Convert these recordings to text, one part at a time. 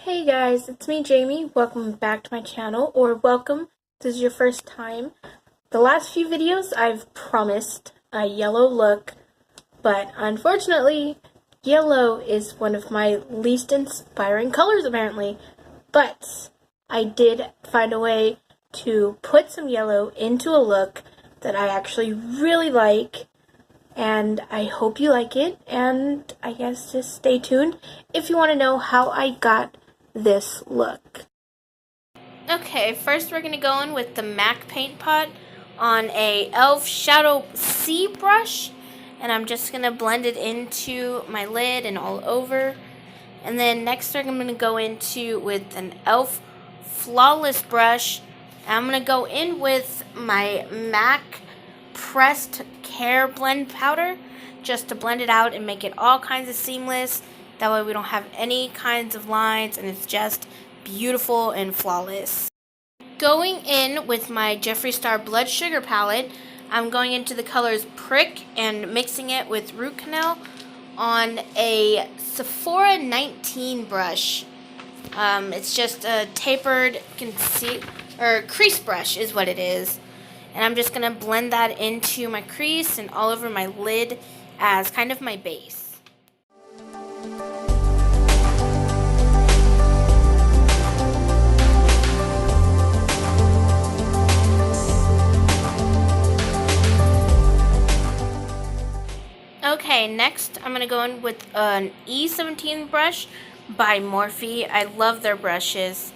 Hey guys, it's me Jamie. Welcome back to my channel, or welcome if this is your first time. The last few videos I've promised a yellow look, but unfortunately yellow is one of my least inspiring colors apparently. But I did find a way to put some yellow into a look that I actually really like, and I hope you like it, and I guess just stay tuned if you want to know how I got this look. Okay, first we're going to go in with the MAC paint pot on a e.l.f. Shadow C brush, and I'm just going to blend it into my lid and all over. And then next I'm going to go into with an e.l.f. Flawless brush. I'm going to go in with my MAC Pressed Care Blend Powder just to blend it out and make it all kinds of seamless. That way we don't have any kinds of lines and it's just beautiful and flawless. Going in with my Jeffree Star Blood Sugar palette, I'm going into the colors Prick and mixing it with Root Canal on a Sephora 19 brush. It's just a tapered crease brush is what it is. And I'm just going to blend that into my crease and all over my lid as kind of my base. Okay, next I'm going to go in with an E17 brush by Morphe. I love their brushes.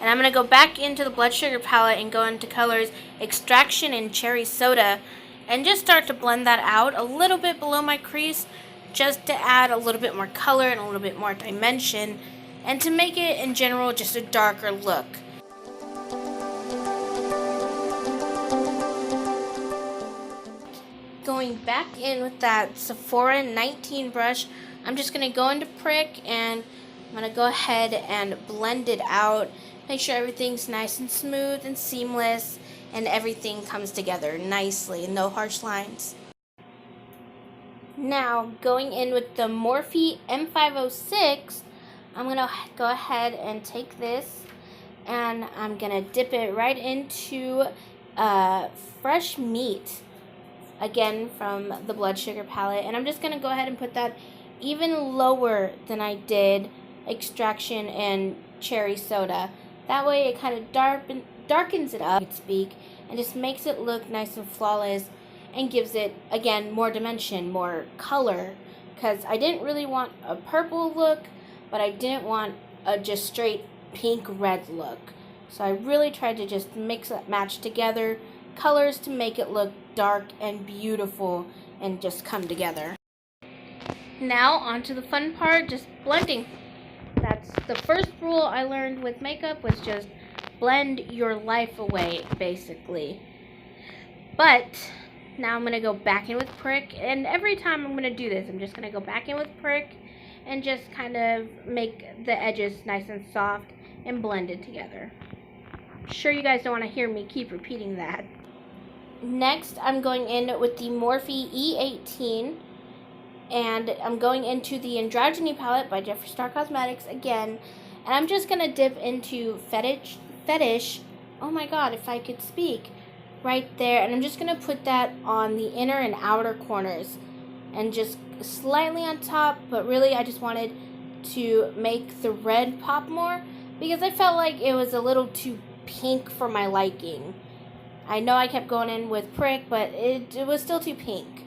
And I'm going to go back into the Blood Sugar palette and go into colors Extraction and Cherry Soda and just start to blend that out a little bit below my crease just to add a little bit more color and a little bit more dimension and to make it in general just a darker look. Going back in with that Sephora 19 brush, I'm just going to go into Prick and I'm going to go ahead and blend it out. Make sure everything's nice and smooth and seamless and everything comes together nicely, no harsh lines. Now, going in with the Morphe M506, I'm going to go ahead and take this and I'm going to dip it right into Fresh Meat, again from the Blood Sugar palette. And I'm just going to go ahead and put that even lower than I did Extraction and Cherry Soda. That way it kind of darkens it up, so to speak, and just makes it look nice and flawless and gives it, again, more dimension, more color. Because I didn't really want a purple look, but I didn't want a just straight pink-red look. So I really tried to just mix that match together colors to make it look dark and beautiful and just come together. Now onto the fun part, just blending. That's the first rule I learned with makeup, was just blend your life away, basically. But now I'm going to go back in with Prick, and every time I'm going to do this, I'm just going to go back in with Prick and just kind of make the edges nice and soft and blend it together. I'm sure you guys don't want to hear me keep repeating that. Next, I'm going in with the Morphe E18, and I'm going into the Androgyny palette by Jeffree Star Cosmetics again, and I'm just going to dip into Fetish, oh my god, if I could speak, right there, and I'm just going to put that on the inner and outer corners, and just slightly on top, but really I just wanted to make the red pop more, because I felt like it was a little too pink for my liking. I know I kept going in with Prick, but it was still too pink.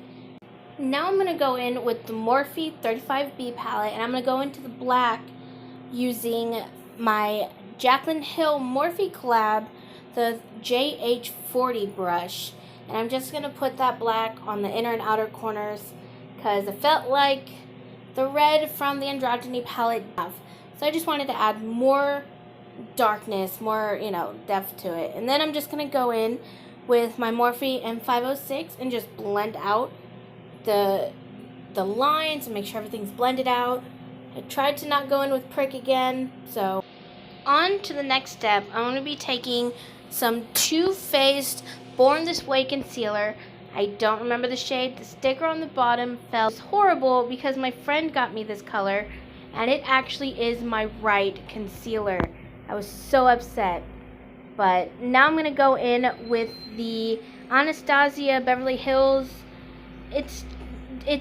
Now I'm going to go in with the Morphe 35B palette, and I'm going to go into the black using my Jaclyn Hill Morphe collab, the JH40 brush. And I'm just going to put that black on the inner and outer corners because it felt like the red from the Androgyny palette. So I just wanted to add more darkness, more, depth to it. And then I'm just going to go in with my Morphe M506 and just blend out the lines and make sure everything's blended out. I tried to not go in with Prick again. So on to the next step. I'm going to be taking some Too Faced Born This Way concealer. I don't remember the shade. The sticker on the bottom felt horrible because my friend got me this color and it actually is my right concealer. I was so upset. But now I'm going to go in with the Anastasia Beverly Hills. It's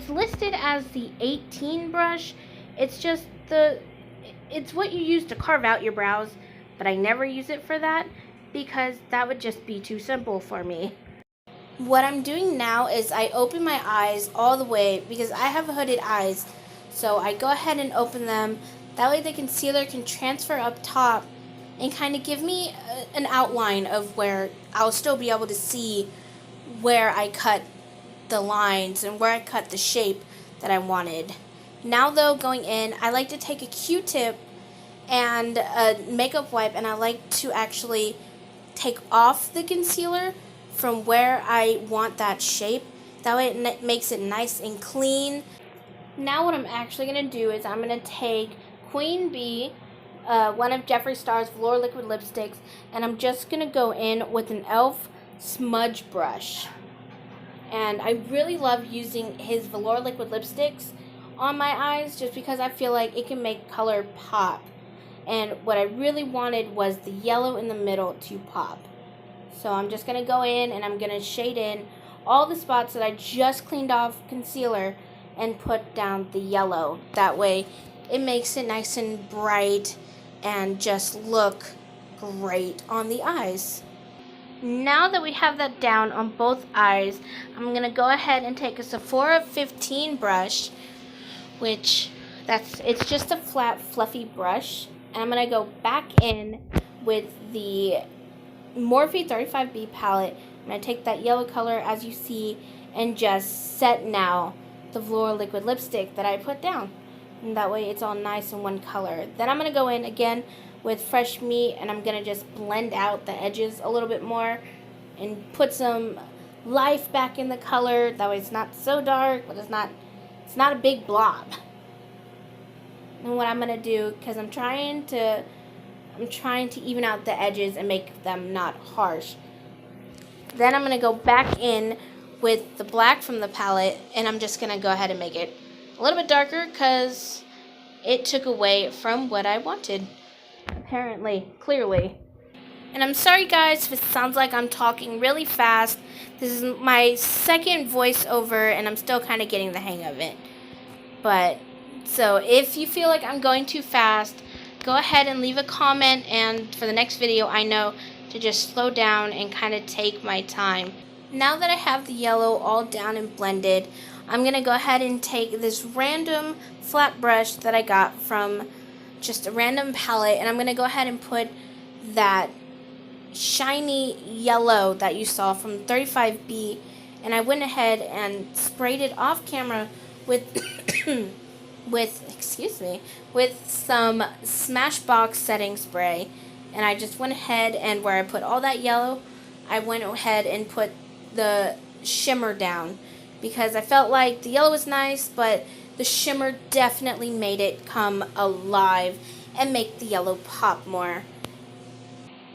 listed as the 18 brush. It's just it's what you use to carve out your brows, but I never use it for that because that would just be too simple for me. What I'm doing now is I open my eyes all the way because I have hooded eyes. So I go ahead and open them. That way the concealer can transfer up top and kind of give me an outline of where I'll still be able to see where I cut the lines and where I cut the shape that I wanted. Now though, going in, I like to take a Q-tip and a makeup wipe, and I like to actually take off the concealer from where I want that shape. That way it makes it nice and clean. Now what I'm actually going to do is I'm going to take Queen Bee, one of Jeffree Star's Velour Liquid Lipsticks, and I'm just going to go in with an e.l.f. smudge brush. And I really love using his Velour Liquid Lipsticks on my eyes just because I feel like it can make color pop. And what I really wanted was the yellow in the middle to pop. So I'm just going to go in and I'm going to shade in all the spots that I just cleaned off concealer and put down the yellow. That way it makes it nice and bright and just look great on the eyes. Now that we have that down on both eyes, I'm going to go ahead and take a Sephora 15 brush, which it's just a flat fluffy brush. And I'm going to go back in with the Morphe 35B palette. I'm going to take that yellow color as you see and just set now the Velour Liquid Lipstick that I put down. And that way it's all nice in one color. Then I'm going to go in again with Fresh Meat and I'm going to just blend out the edges a little bit more and put some life back in the color. That way it's not so dark, but it's not a big blob. And what I'm going to do, because I'm trying to even out the edges and make them not harsh. Then I'm going to go back in with the black from the palette, and I'm just going to go ahead and make it a little bit darker because it took away from what I wanted. Apparently, clearly. And I'm sorry guys if it sounds like I'm talking really fast. This is my second voiceover and I'm still kind of getting the hang of it. But, so if you feel like I'm going too fast, go ahead and leave a comment, and for the next video I know to just slow down and kind of take my time. Now that I have the yellow all down and blended, I'm going to go ahead and take this random flat brush that I got from just a random palette, and I'm going to go ahead and put that shiny yellow that you saw from 35B, and I went ahead and sprayed it off camera with with some Smashbox setting spray. And I just went ahead and where I put all that yellow, I went ahead and put the shimmer down because I felt like the yellow was nice, but the shimmer definitely made it come alive and make the yellow pop more.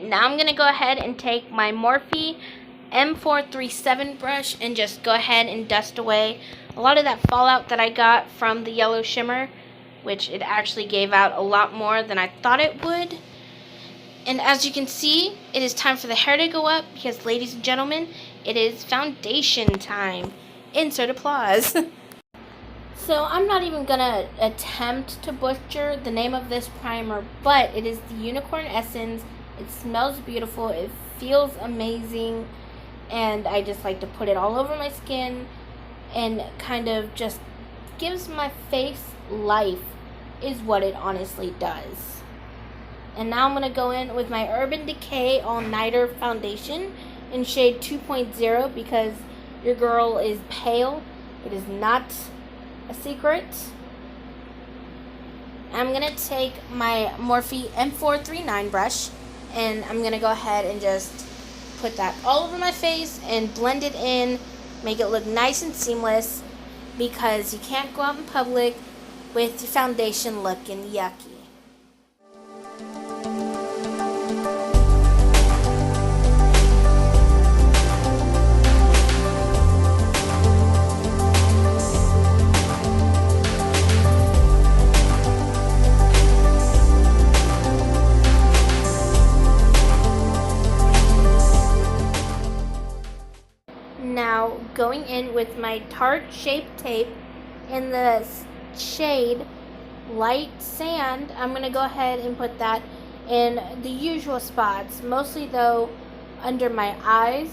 Now I'm going to go ahead and take my Morphe M437 brush and just go ahead and dust away a lot of that fallout that I got from the yellow shimmer, which it actually gave out a lot more than I thought it would. And as you can see, it is time for the hair to go up because, ladies and gentlemen, it is foundation time. Insert applause. So I'm not even going to attempt to butcher the name of this primer, but it is the Unicorn Essence. It smells beautiful. It feels amazing. And I just like to put it all over my skin and kind of just gives my face life, is what it honestly does. And now I'm going to go in with my Urban Decay All Nighter Foundation in shade 2.0 because your girl is pale. It is not a secret. I'm going to take my Morphe M439 brush and I'm going to go ahead and just put that all over my face and blend it in, make it look nice and seamless because you can't go out in public with your foundation looking yucky. going in with my Tarte Shape Tape in the shade Light Sand. I'm going to go ahead and put that in the usual spots, mostly though under my eyes.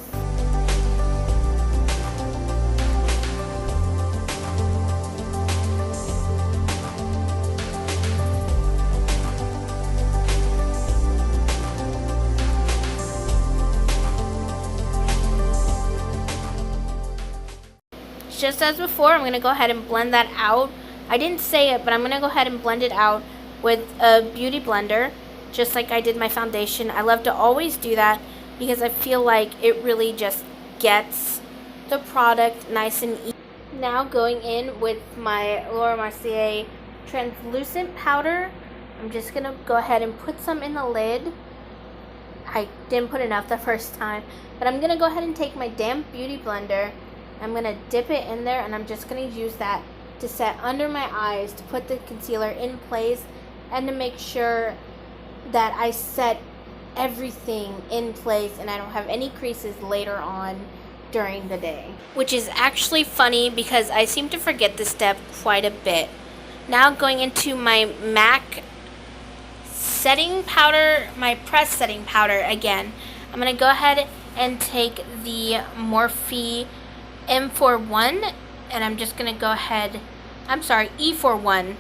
Just as before, I'm going to go ahead and blend that out. I didn't say it, but I'm going to go ahead and blend it out with a beauty blender, just like I did my foundation. I love to always do that because I feel like it really just gets the product nice and easy. Now going in with my Laura Mercier translucent powder, I'm just going to go ahead and put some in the lid. I didn't put enough the first time, but I'm going to go ahead and take my damp beauty blender. I'm going to dip it in there, and I'm just going to use that to set under my eyes to put the concealer in place and to make sure that I set everything in place and I don't have any creases later on during the day. Which is actually funny because I seem to forget this step quite a bit. Now going into my MAC setting powder, my press setting powder again. I'm going to go ahead and take the Morphe M41, and I'm just going to go ahead, E41.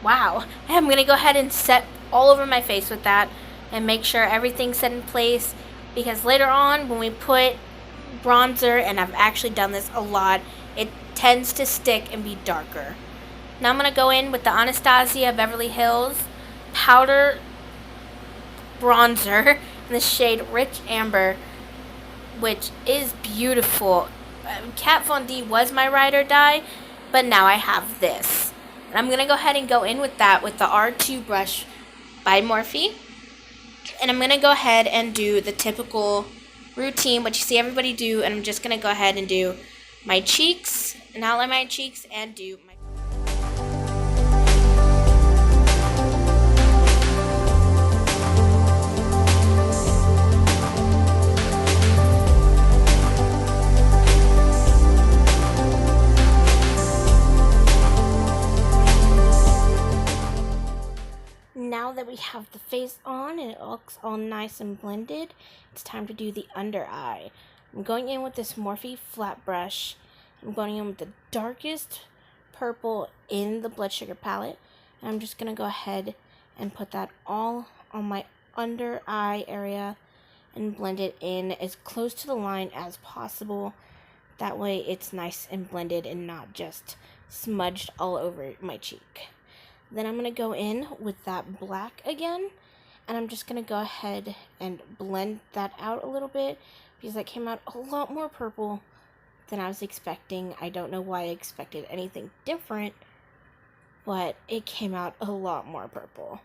Wow. I'm going to go ahead and set all over my face with that and make sure everything's set in place, because later on when we put bronzer, and I've actually done this a lot, it tends to stick and be darker. Now I'm going to go in with the Anastasia Beverly Hills powder bronzer in the shade Rich Amber, which is beautiful. Kat Von D was my ride or die, but now I have this. And I'm going to go ahead and go in with that with the R2 brush by Morphe. And I'm going to go ahead and do the typical routine, what you see everybody do, and I'm just going to go ahead and do my cheeks, and outline my cheeks, and do my... Now that we have the face on and it looks all nice and blended, it's time to do the under eye. I'm going in with this Morphe flat brush. I'm going in with the darkest purple in the Blood Sugar palette. And I'm just going to go ahead and put that all on my under eye area and blend it in as close to the line as possible. That way it's nice and blended and not just smudged all over my cheek. Then I'm going to go in with that black again, and I'm just going to go ahead and blend that out a little bit because that came out a lot more purple than I was expecting. I don't know why I expected anything different, but it came out a lot more purple.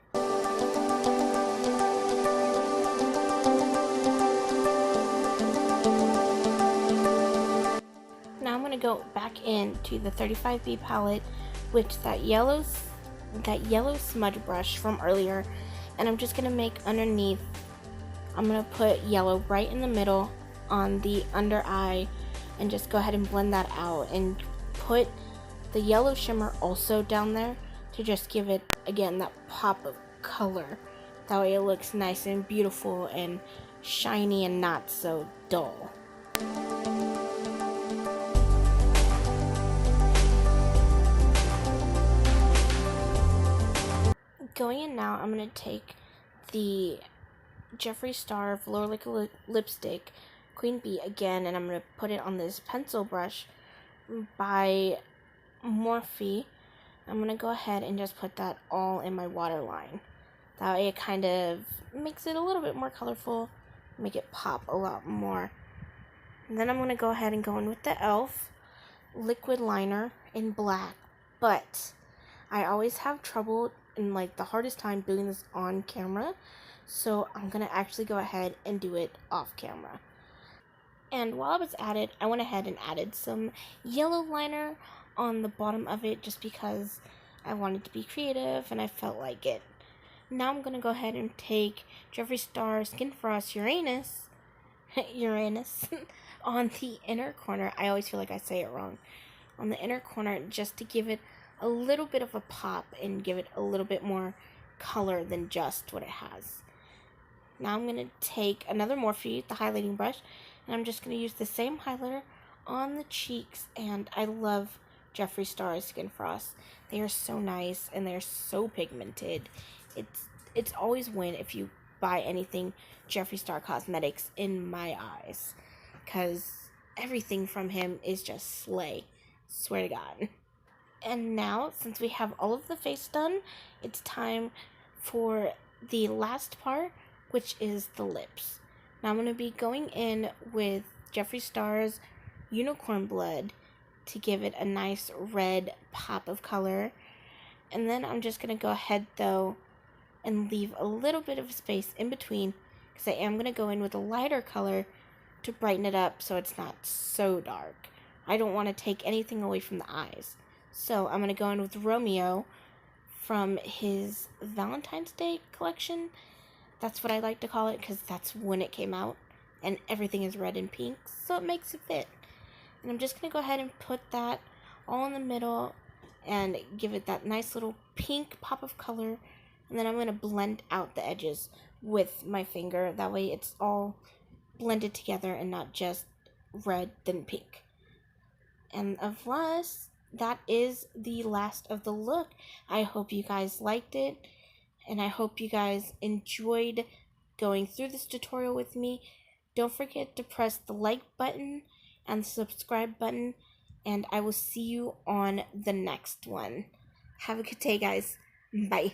Now I'm going to go back into the 35B palette with that yellow smudge brush from earlier, and I'm just going to make underneath, I'm going to put yellow right in the middle on the under eye and just go ahead and blend that out and put the yellow shimmer also down there to just give it, again, that pop of color. That way it looks nice and beautiful and shiny and not so dull. Going in now, I'm going to take the Jeffree Star Velour Liquid Lipstick, Queen Bee again, and I'm going to put it on this pencil brush by Morphe. I'm going to go ahead and just put that all in my waterline. That way it kind of makes it a little bit more colorful, make it pop a lot more. And then I'm going to go ahead and go in with the e.l.f. liquid liner in black, but I always have trouble and like the hardest time doing this on camera, so I'm gonna actually go ahead and do it off camera. And while I was at it, I went ahead and added some yellow liner on the bottom of it just because I wanted to be creative and I felt like it. Now I'm gonna go ahead and take Jeffree Star Skin Frost Uranus Uranus on the inner corner. I always feel like I say it wrong. On the inner corner, just to give it a little bit of a pop and give it a little bit more color than just what it has. Now I'm going to take another Morphe, the highlighting brush, and I'm just going to use the same highlighter on the cheeks. And I love Jeffree Star's Skin Frost. They are so nice and they're so pigmented. It's always win if you buy anything Jeffree Star Cosmetics in my eyes, because everything from him is just slay. Swear to God. And now, since we have all of the face done, it's time for the last part, which is the lips. Now I'm going to be going in with Jeffree Star's Unicorn Blood to give it a nice red pop of color. And then I'm just going to go ahead, though, and leave a little bit of space in between, because I am going to go in with a lighter color to brighten it up so it's not so dark. I don't want to take anything away from the eyes. So I'm going to go in with Romeo from his Valentine's Day collection. That's what I like to call it, because that's when it came out. And everything is red and pink, so it makes it fit. And I'm just going to go ahead and put that all in the middle and give it that nice little pink pop of color. And then I'm going to blend out the edges with my finger. That way it's all blended together and not just red then pink. And of course, that is the last of the look. I hope you guys liked it. And I hope you guys enjoyed going through this tutorial with me. Don't forget to press the like button and the subscribe button. And I will see you on the next one. Have a good day, guys. Bye.